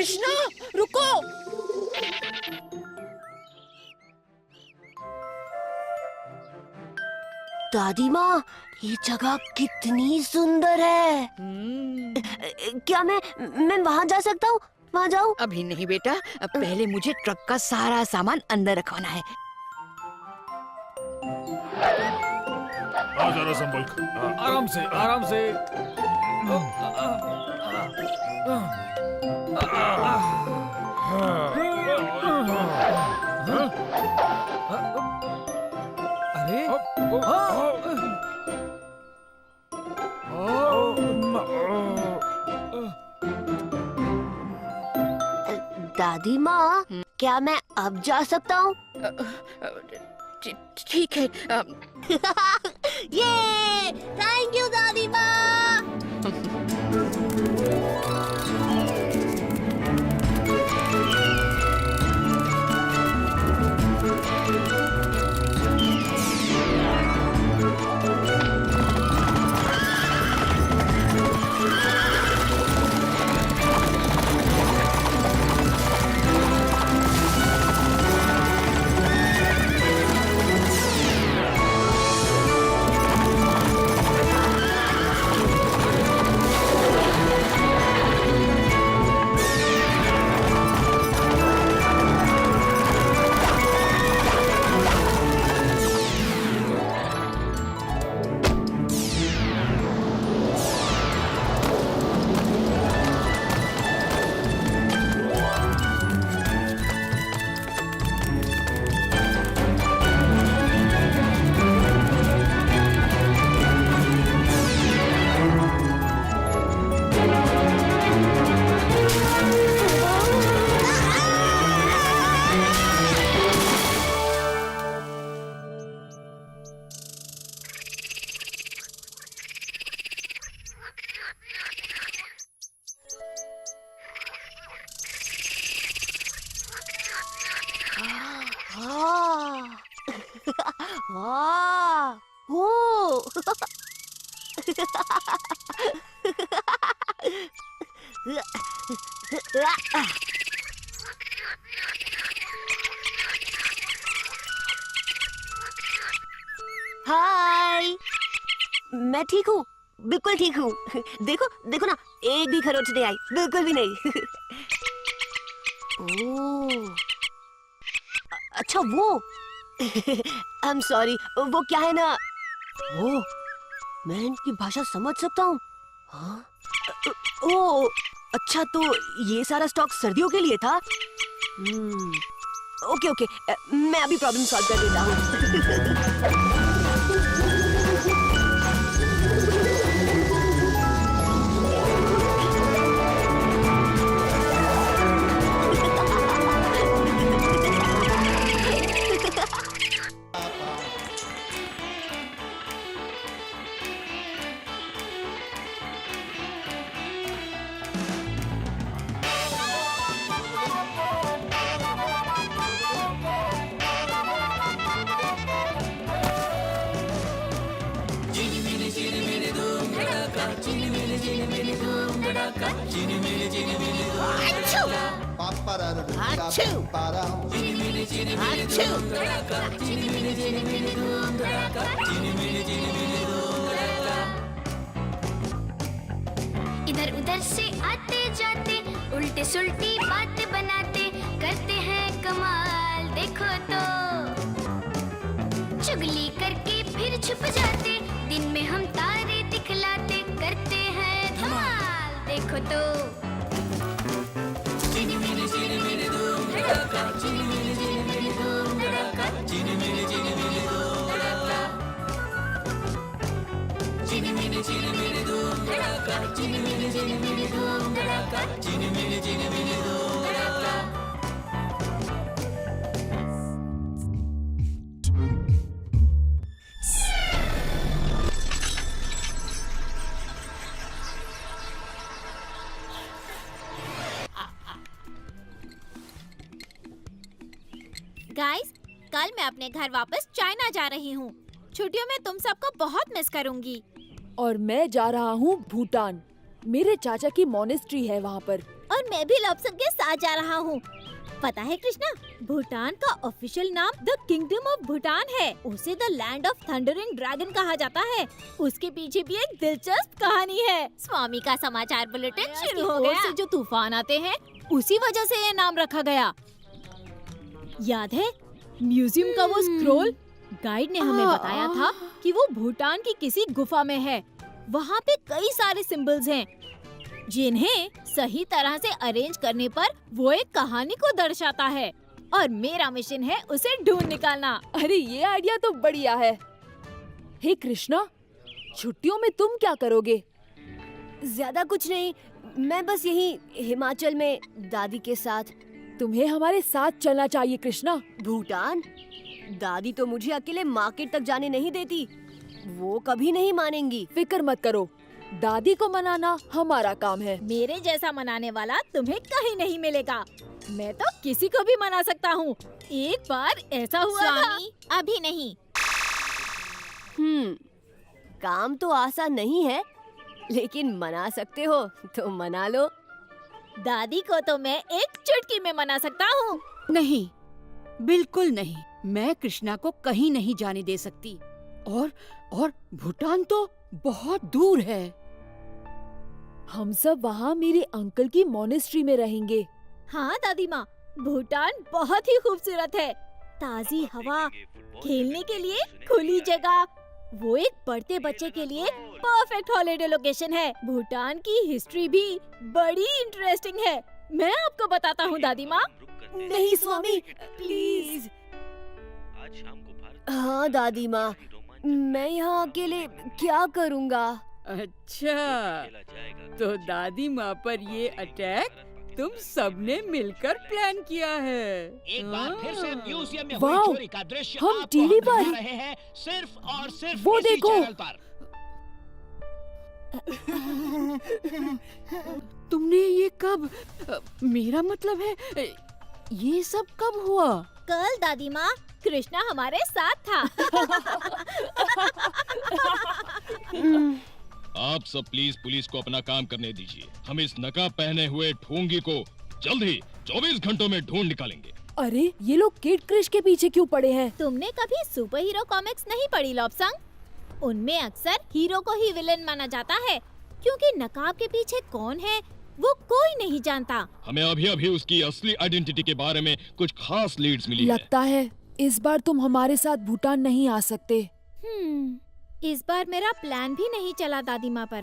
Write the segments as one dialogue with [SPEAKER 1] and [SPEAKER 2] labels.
[SPEAKER 1] कृष्णा रुको।
[SPEAKER 2] दादी माँ, ये जगह कितनी सुंदर है। क्या मैं वहाँ जा सकता हूँ? वहाँ जाऊँ?
[SPEAKER 1] अभी नहीं बेटा, अब पहले मुझे ट्रक का सारा सामान अंदर रखवाना है।
[SPEAKER 3] जरा संभल कर।
[SPEAKER 4] आराम से, आराम से। अरे
[SPEAKER 2] दादी माँ, क्या मैं अब जा सकता हूँ?
[SPEAKER 1] ठीक है।
[SPEAKER 2] ये थैंक यू दादी माँ। वाह! ओ! हाय! मैं ठीक हूँ, बिल्कुल ठीक हूँ। देखो, देखो ना, एक भी खरोच नहीं आई, बिल्कुल भी नहीं। ओह! अच्छा वो। आई एम सॉरी, वो क्या है ना, ओ, मैं इनकी भाषा समझ सकता हूँ। हाँ? ओ, अच्छा तो ये सारा स्टॉक सर्दियों के लिए था। ओके ओके, मैं अभी प्रॉब्लम सॉल्व कर देता हूँ।
[SPEAKER 5] इधर उधर से आते जाते उल्टे सुल्टी बातें बनाते करते हैं कमाल देखो तो। चुगली करके फिर छुप जाते, दिन में हम तारे दिखलाते करते हैं धमाल देखो तो। चीनी मिली धूम धड़ाका, चीनी मिली धूम धड़ाका, चीनी मिली धूम धड़ाका, चीनी मिली धूम धड़ाका, चीनी मिली धूम धड़ाका, चीनी मिली धूम धड़ाका।
[SPEAKER 6] गाइस, कल मैं अपने घर वापस चाइना जा रही हूँ। छुट्टियों में तुम सबको बहुत मिस करूंगी।
[SPEAKER 7] और मैं जा रहा हूँ भूटान। मेरे चाचा की मॉनेस्ट्री है वहाँ पर।
[SPEAKER 6] और मैं भी लॉब्सन के साथ जा रहा हूँ। पता है कृष्णा, भूटान का ऑफिशियल नाम द किंगडम ऑफ भूटान है। उसे the land of thundering dragon कहा जाता है। उसके पीछे भी एक दिलचस्प कहानी है। स्वामी का समाचार बुलेटिन शुरू हो गया। से जो तूफान आते हैं उसी वजह से ये नाम रखा गया। याद है म्यूजियम का वो स्क्रोल? गाइड ने हमें बताया था कि वो भूटान की किसी गुफा में है। वहाँ पे कई सारे सिंबल्स हैं जिन्हें सही तरह से अरेंज करने पर वो एक कहानी को दर्शाता है, और मेरा मिशन है उसे ढूंढ निकालना।
[SPEAKER 3] अरे ये आइडिया तो बढ़िया है। हे कृष्णा, छुट्टियों में तुम क्या करोगे?
[SPEAKER 2] ज्यादा कुछ नहीं, मैं बस यहीं हिमाचल में दादी के साथ।
[SPEAKER 3] तुम्हें हमारे साथ चलना चाहिए कृष्णा।
[SPEAKER 2] भूटान? दादी तो मुझे अकेले मार्केट तक जाने नहीं देती। वो कभी नहीं मानेंगी।
[SPEAKER 3] फिक्र मत करो, दादी को मनाना हमारा काम है।
[SPEAKER 6] मेरे जैसा मनाने वाला तुम्हें कहीं नहीं मिलेगा। मैं तो किसी को भी मना सकता हूँ। एक बार ऐसा हुआ
[SPEAKER 7] स्वामी, अभी नहीं।
[SPEAKER 2] काम तो आसान नहीं है, लेकिन मना सकते हो तो मना लो।
[SPEAKER 6] दादी को तो मैं एक चुटकी में मना सकता हूँ।
[SPEAKER 1] नहीं, बिल्कुल नहीं। मैं कृष्णा को कहीं नहीं जाने दे सकती। और भूटान तो बहुत दूर है।
[SPEAKER 3] हम सब वहाँ मेरे अंकल की मोनेस्ट्री में रहेंगे।
[SPEAKER 6] हाँ दादी माँ, भूटान बहुत ही खूबसूरत है। ताजी हवा, खेलने के लिए खुली जगह, वो एक बढ़ते बच्चे के लिए परफेक्ट हॉलिडे लोकेशन है। भूटान की हिस्ट्री भी बड़ी इंटरेस्टिंग है। मैं आपको बताता हूँ दादी माँ।
[SPEAKER 2] नहीं स्वामी, प्लीज। हाँ दादी माँ, मैं यहाँ अकेले क्या करूँगा?
[SPEAKER 8] अच्छा, तो दादी माँ पर ये अटैक तुम सबने मिलकर प्लान किया है।
[SPEAKER 9] एक बार फिर से म्यूजियम में
[SPEAKER 3] वाह,
[SPEAKER 9] हुई चोरी का दृश्य
[SPEAKER 3] हम
[SPEAKER 9] आपको
[SPEAKER 3] टीवी पर
[SPEAKER 9] दिखा रहे हैं, सिर्फ और सिर्फ
[SPEAKER 3] वो
[SPEAKER 9] इसी
[SPEAKER 3] देखो।
[SPEAKER 9] चैनल पर।
[SPEAKER 1] तुमने ये कब? मेरा मतलब है, ये सब कब हुआ?
[SPEAKER 6] कल दादी माँ, कृष्णा हमारे साथ था।
[SPEAKER 10] आप सब प्लीज पुलिस को अपना काम करने दीजिए। हम इस नकाब पहने हुए ढोंगी को जल्द ही 24 घंटों में ढूंढ निकालेंगे।
[SPEAKER 3] अरे ये लोग किड क्रिश के पीछे क्यों पड़े हैं?
[SPEAKER 6] तुमने कभी सुपर हीरो कॉमिक्स नहीं पढ़ी लॉब्संग? उनमें अक्सर हीरो को ही विलेन माना जाता है, क्योंकि नकाब के पीछे कौन है वो कोई नहीं जानता।
[SPEAKER 10] हमें अभी अभी उसकी असली आइडेंटिटी के बारे में कुछ खास लीड्स मिली है।
[SPEAKER 3] लगता है इस बार तुम हमारे साथ भूटान नहीं आ सकते।
[SPEAKER 6] इस बार मेरा प्लान भी नहीं चला दादी माँ पर।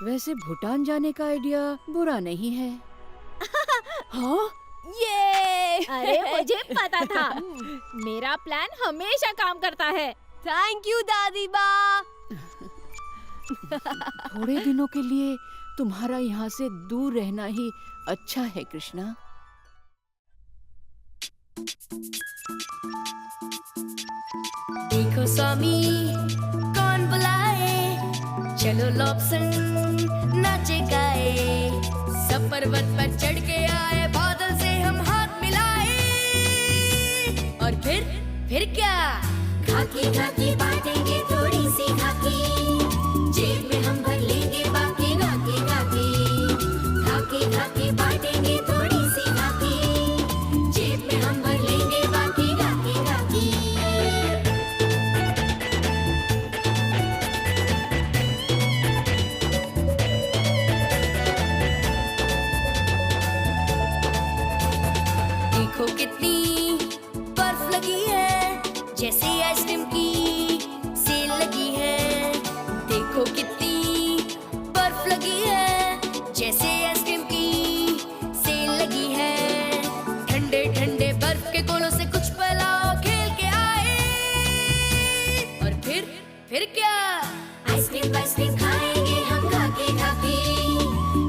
[SPEAKER 1] वैसे भूटान जाने का आइडिया बुरा नहीं है।
[SPEAKER 3] हाँ?
[SPEAKER 6] ये अरे मुझे पता था। मेरा प्लान हमेशा काम करता है।
[SPEAKER 2] थैंक यू दादी माँ।
[SPEAKER 1] थोड़े दिनों के लिए तुम्हारा यहाँ से दूर रहना ही अच्छा है कृष्णा।
[SPEAKER 5] देखो स्वामी कौन बुलाए, चलो लॉब्सन नाचे गाए। सब पर्वत पर चढ़ के आए, बादल से हम हाथ मिलाए। और फिर क्या? खाकी खाकी बांटेंगे थोड़ी सी खाकी, जेब में हम भर लेंगे बाकी खाकी खाकी। खाकी खाकी बांटेंगे थोड़ी सी खाकी, जेब में हम भर लेंगे बाकी खाकी खाकी। देखो कितनी बर्फ लगी है, जैसे आइसक्रीम की सेल लगी है। देखो कितनी बर्फ लगी है, जैसे आइसक्रीम की सेल लगी है। ठंडे ठंडे बर्फ के गोलों से कुछ पल आओ खेल के आए। और फिर क्या? आइसक्रीम खाएंगे हम खाके खाके,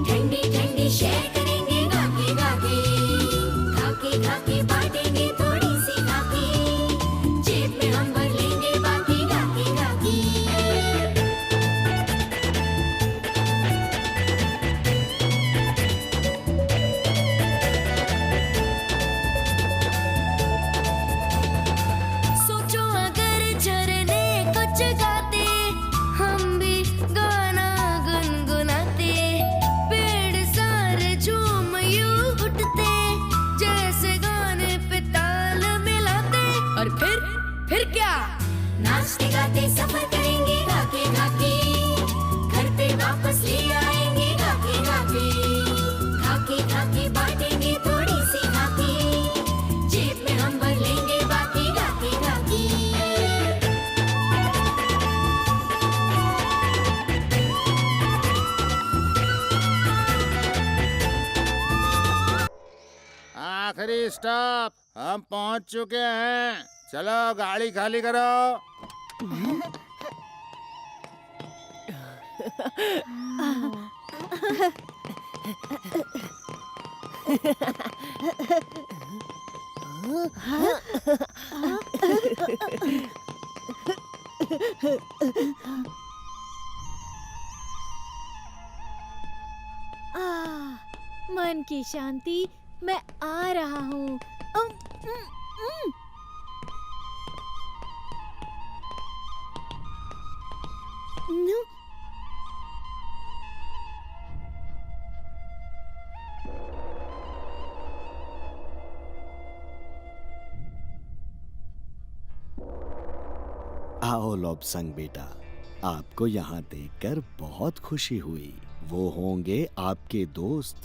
[SPEAKER 5] ठंडी ठंडी शेयर करेंगे खाके खाके। खाके खाके बांटेंगे थोड़ी सी खाके, जेब में हम भर लेंगे बाकी खाके खाके। सोचो अगर झरने कुछ गाते, हम भी नाचते गाते सफर करेंगे गाके गाके, घर पे वापस ले आएंगे गाके गाके, गाके गाके बांटेंगे थोड़ी सी गाके, जेब में हम भर लेंगे बाकी गाके गाके।
[SPEAKER 4] आखिरी स्टॉप, हम पहुंच चुके हैं। चलो गाड़ी खाली करो।
[SPEAKER 6] मन की शांति, मैं आ रहा हूँ।
[SPEAKER 7] आओ लॉब्संग बेटा, आपको यहाँ देखकर बहुत खुशी हुई। वो होंगे आपके दोस्त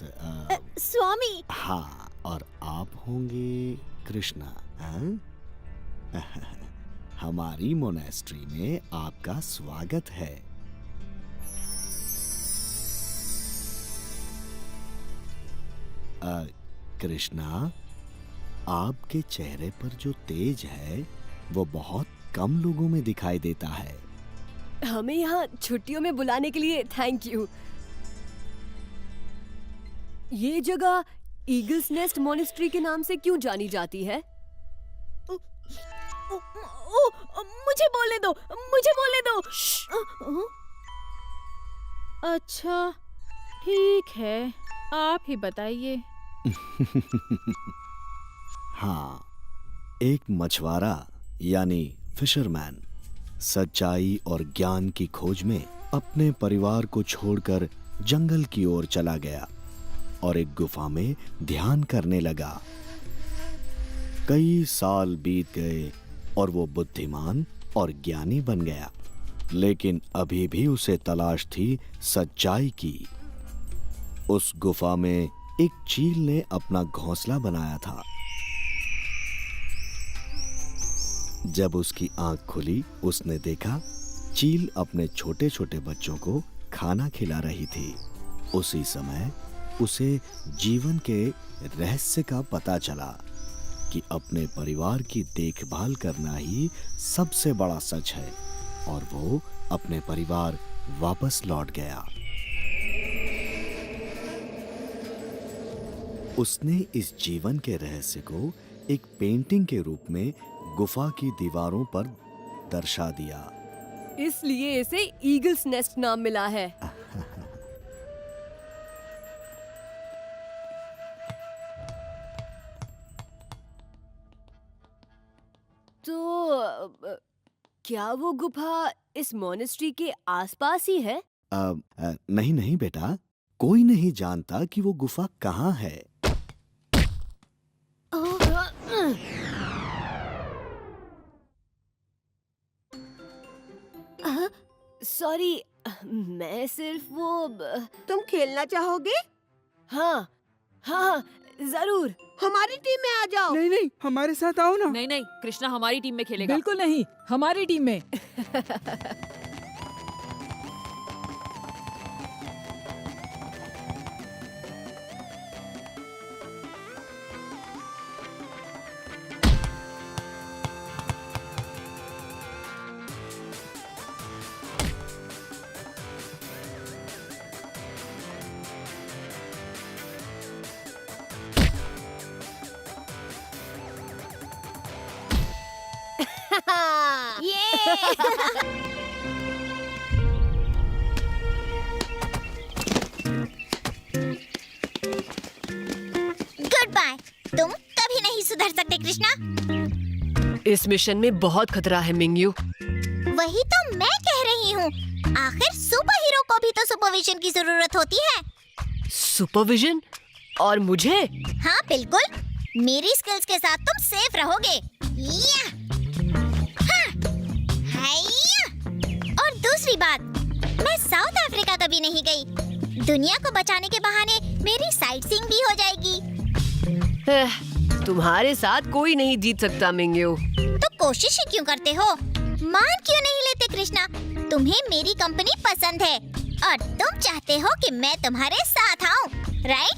[SPEAKER 6] स्वामी।
[SPEAKER 7] हाँ, और आप होंगे कृष्णा। हाँ? हमारी मोनेस्ट्री में आपका स्वागत है। कृष्णा, आपके चेहरे पर जो तेज है वो बहुत कम लोगों में दिखाई देता है।
[SPEAKER 2] हमें यहाँ छुट्टियों में बुलाने के लिए थैंक यू। ये जगह ईगल्स नेस्ट मॉनेस्ट्री के नाम से क्यों जानी जाती है?
[SPEAKER 6] मुझे बोलने दो, मुझे बोलने दो।
[SPEAKER 3] अच्छा ठीक है, आप ही बताइए।
[SPEAKER 7] हाँ, एक मछुआरा यानी फिशरमैन सच्चाई और ज्ञान की खोज में अपने परिवार को छोड़कर जंगल की ओर चला गया और एक गुफा में ध्यान करने लगा। कई साल बीत गए और वो बुद्धिमान और ज्ञानी बन गया, लेकिन अभी भी उसे तलाश थी सच्चाई की। उस गुफा में एक चील ने अपना घोंसला बनाया था। जब उसकी आंख खुली, उसने देखा चील अपने छोटे छोटे बच्चों को खाना खिला रही थी। उसी समय उसे जीवन के रहस्य का पता चला कि अपने परिवार की देखभाल करना ही सबसे बड़ा सच है, और वो अपने परिवार वापस लौट गया। उसने इस जीवन के रहस्य को एक पेंटिंग के रूप में गुफा की दीवारों पर दर्शा दिया।
[SPEAKER 2] इसलिए इसे ईगल्स नेस्ट नाम मिला है। तो क्या वो गुफा इस मॉनेस्ट्री के आसपास ही है?
[SPEAKER 7] नहीं नहीं बेटा, कोई नहीं जानता कि वो गुफा कहाँ है।
[SPEAKER 2] सॉरी, मैं सिर्फ वो।
[SPEAKER 11] तुम खेलना चाहोगे?
[SPEAKER 2] हाँ हाँ जरूर।
[SPEAKER 11] हमारी टीम में आ जाओ।
[SPEAKER 4] नहीं नहीं, हमारे साथ आओ ना।
[SPEAKER 3] नहीं नहीं, कृष्णा हमारी टीम में खेलेगा।
[SPEAKER 8] बिल्कुल नहीं, हमारी टीम में।
[SPEAKER 6] Goodbye. तुम कभी नहीं सुधर सकते कृष्णा।
[SPEAKER 2] इस मिशन में बहुत खतरा है मिंगयू।
[SPEAKER 6] वही तो मैं कह रही हूँ, आखिर सुपर हीरो को भी तो सुपरविजन की जरूरत होती है।
[SPEAKER 2] सुपरविजन? और मुझे?
[SPEAKER 6] हाँ बिल्कुल, मेरी स्किल्स के साथ तुम सेफ रहोगे। या! हाँ!
[SPEAKER 12] हाइया! और दूसरी बात, मैं साउथ अफ्रीका कभी नहीं गई। दुनिया को बचाने के बहाने मेरी साइट सीइंग भी हो जाएगी।
[SPEAKER 2] तुम्हारे साथ कोई नहीं जीत सकता मिंग्यू।
[SPEAKER 12] तो कोशिश ही क्यों करते हो? मान क्यों नहीं लेते कृष्णा? तुम्हें मेरी कंपनी पसंद है और तुम चाहते हो कि मैं तुम्हारे साथ आऊं, राइट?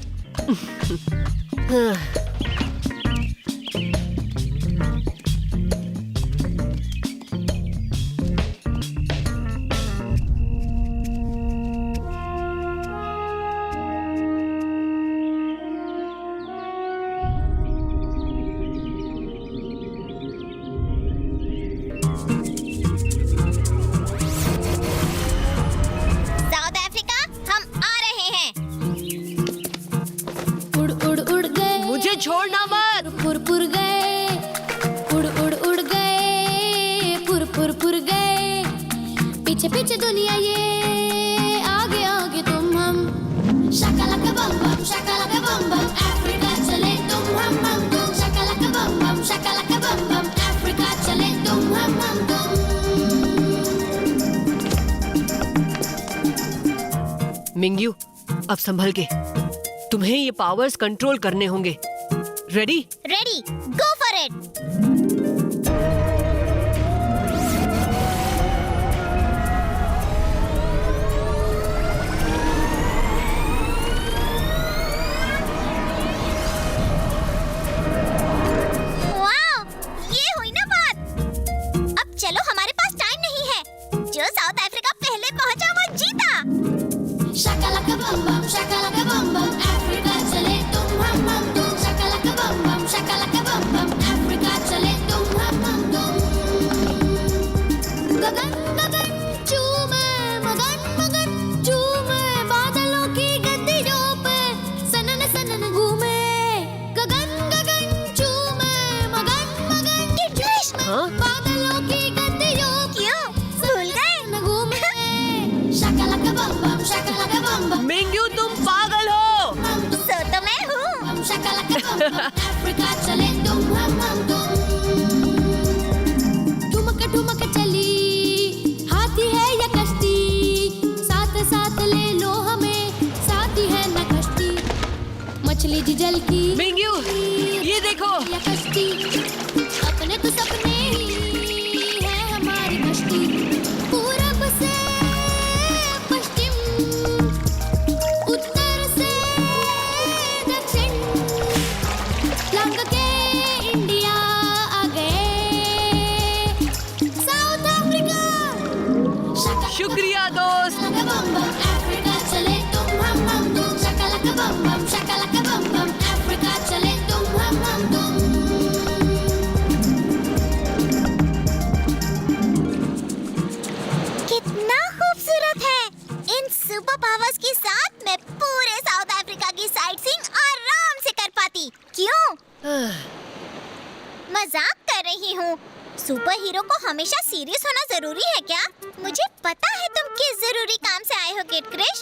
[SPEAKER 12] साउथ अफ्रीका, हम आ रहे हैं।
[SPEAKER 5] उड़ उड़ उड़ गए,
[SPEAKER 2] मुझे छोड़ना मत।
[SPEAKER 5] पुर पुर गए, उड़ उड़ उड़ गए, पुर पुर पुर गए। पीछे पीछे दुनिया ये, आगे आगे तुम हम। शाकालाका बम बम, शाकालाका बम बम, अफ्रीका चले तुम हम तुम। शाकालाका बम बम, शाकालाका बम बम, अफ्रीका चले तुम हम तुम।
[SPEAKER 2] मिंग्यू, अब संभल के। तुम्हें ये पावर्स कंट्रोल करने होंगे। Ready?
[SPEAKER 12] Ready, go for it. Wow, ये हुई ना बात। अब चलो, हमारे पास टाइम नहीं है। जो साउथ अफ्रीका पहले पहुंचा वो जीता।
[SPEAKER 5] शाकालाका बम बम, शाकालाका बम बम, अफ्रीका चले तुम हम तुम। शाकालाका बम बम, शाकालाका बम बम, अफ्रीका चले तुम हम तुम। गगन गगन चूमे, मगन मगन चूमे, बादलों की गद्दियों पे सनन सनन घूमे। गगन गगन चूमे, मगन मगन चूमे, बादलों की गद्दियों
[SPEAKER 12] क्यों भूल गए?
[SPEAKER 5] पे घूमे। शाकालाका बम बम, शाकालाका बम बम,
[SPEAKER 2] मिंग्यू तुम पागल हो।
[SPEAKER 12] सो तो मैं हूँ।
[SPEAKER 5] शाकालाका बम बम, अफ्रीका चले तुम हम तुम। ठुमक ठुमक चली, हाथी है या कश्ती, साथ साथ ले लो हमें, साथी है न कश्ती। मछली जी जल की,
[SPEAKER 2] मिंग्यू, ये देखो।
[SPEAKER 5] या कश्ती, अपने तो सपने ही है हमारी कश्ती। पूरब से पश्चिम, उत्तर से दक्षिण, लंग के इंडिया आ गए, साउथ अफ्रीका।
[SPEAKER 2] शुक्रिया दोस्त।
[SPEAKER 5] शाकालाका बम बम, अफ्रीका चले तुम हम तुम। शाकालाका बम बम, शाकालाका बम बम, अफ्रीका चले तुम हम तुम।
[SPEAKER 12] कितना खूबसूरत है। इन सुपर पावर्स के साथ मैं पूरे साउथ अफ्रीका की साइट सीइंग आराम से कर पाती। क्यों? मजाक कर रही हूँ। सुपर हीरो को हमेशा सीरियस होना जरूरी है क्या? मुझे पता है तुम किस जरूरी काम से आए हो किड क्रिश।